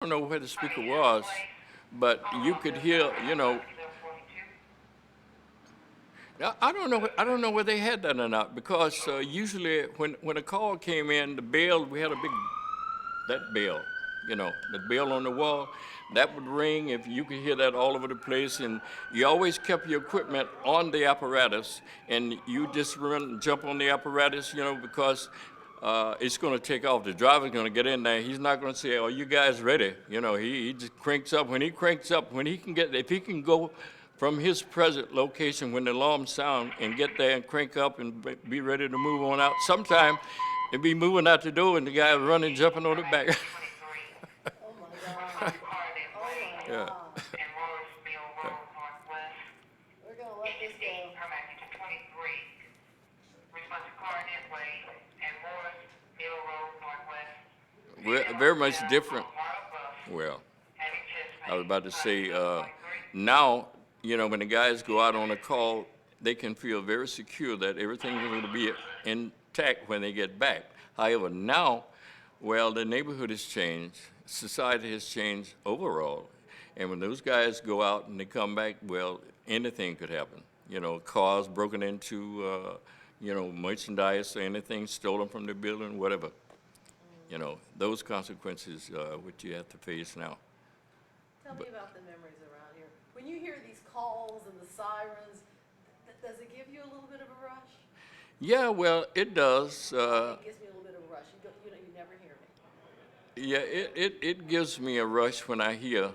don't know where the speaker was, but you could hear, I don't know whether they had that or not because usually when a call came in, the bell, we had a big, that bell, the bell on the wall, that would ring if you could hear that all over the place. And you always kept your equipment on the apparatus and you just run, jump on the apparatus, because it's going to take off. The driver's going to get in there. He's not going to say, "Are you guys ready?" He just cranks up. When he cranks up, when he can get, if he can go from his present location when the alarm sound and get there and crank up and be ready to move on out. Sometime they'd be moving out the door and the guy running, jumping on the back. Oh my God. Oh my Yeah. God. We're gonna let this go. We're very much different. Well, I was about to say, now, when the guys go out on a call, they can feel very secure that everything is going to be intact when they get back. However, now, well, the neighborhood has changed, society has changed overall, and when those guys go out and they come back, well, anything could happen. Cars broken into, merchandise or anything stolen from the building, whatever. Those consequences, what you have to face now. Tell me about the memories around here. When you hear these calls and the sirens, does it give you a little bit of a rush? Yeah, well, it does. It gives me a little bit of a rush. You never hear me. Yeah, it gives me a rush when I hear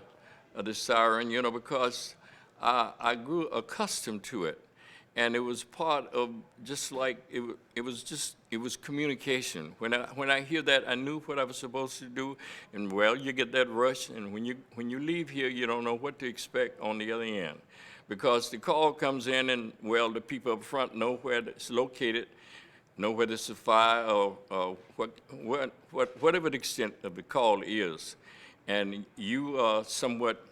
the siren, because I grew accustomed to it. And it was part of just like, it was communication. When I hear that, I knew what I was supposed to do. And well, you get that rush. And when you leave here, you don't know what to expect on the other end. Because the call comes in and, well, the people up front know where it's located, know whether it's a fire or whatever the extent of the call is. And you are somewhat,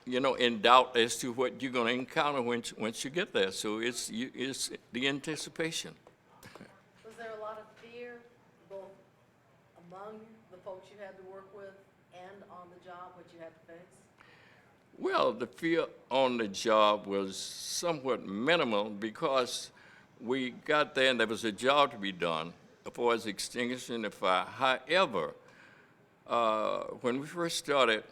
in doubt as to what you're going to encounter once you get there. So it's the anticipation. Was there a lot of fear, both among the folks you had to work with and on the job, what you had to face? Well, the fear on the job was somewhat minimal because we got there and there was a job to be done as far as extinguishing the fire. However, when we first started,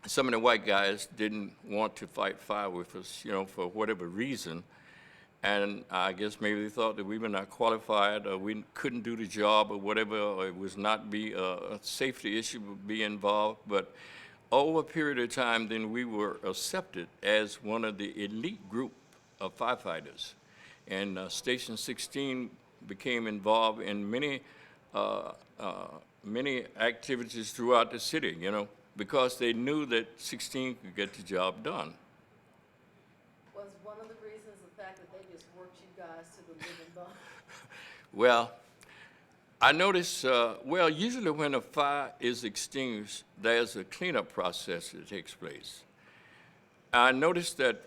some of the white guys didn't want to fight fire with us, for whatever reason. And I guess maybe they thought that we were not qualified or we couldn't do the job or whatever, or it was not be a safety issue would be involved. But over a period of time, then we were accepted as one of the elite group of firefighters. And Station 16 became involved in many activities throughout the city, because they knew that 16 could get the job done. Was one of the reasons the fact that they just worked you guys to the living bone? Well, I noticed, usually when a fire is extinguished, there's a cleanup process that takes place. I noticed that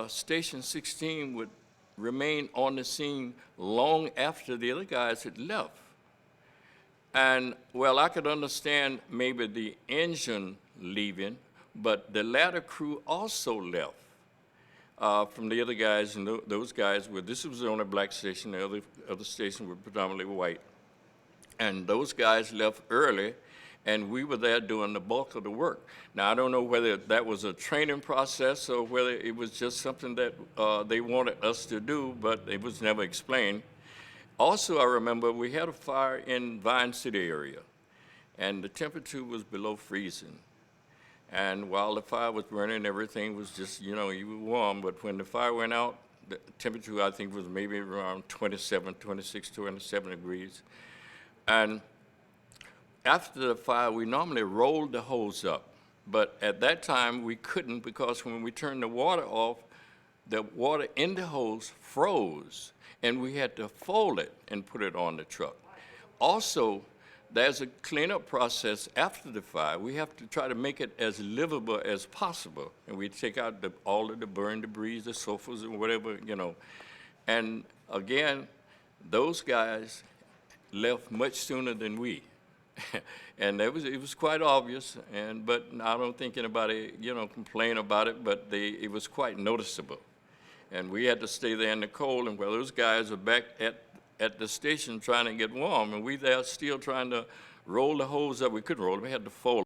Station 16 would remain on the scene long after the other guys had left. And, well, I could understand maybe the engine leaving, but the ladder crew also left from the other guys, and those guys were, this was the only black station, the other stations were predominantly white. And those guys left early, and we were there doing the bulk of the work. Now, I don't know whether that was a training process or whether it was just something that they wanted us to do, but it was never explained. Also, I remember we had a fire in Vine City area, and the temperature was below freezing. And while the fire was burning, everything was just, you were warm, but when the fire went out, the temperature, I think, was maybe around 26, 27 degrees. And after the fire, we normally rolled the hose up, but at that time, we couldn't because when we turned the water off, the water in the hose froze, and we had to fold it and put it on the truck. Also, there's a cleanup process after the fire. We have to try to make it as livable as possible, and we take out all of the burned debris, the sofas and whatever, And again, those guys left much sooner than we. And it was quite obvious, but I don't think anybody, complained about it, but it was quite noticeable. And we had to stay there in the cold, and while those guys are back at the station trying to get warm, and we there still trying to roll the hose up. We couldn't roll them, we had to fold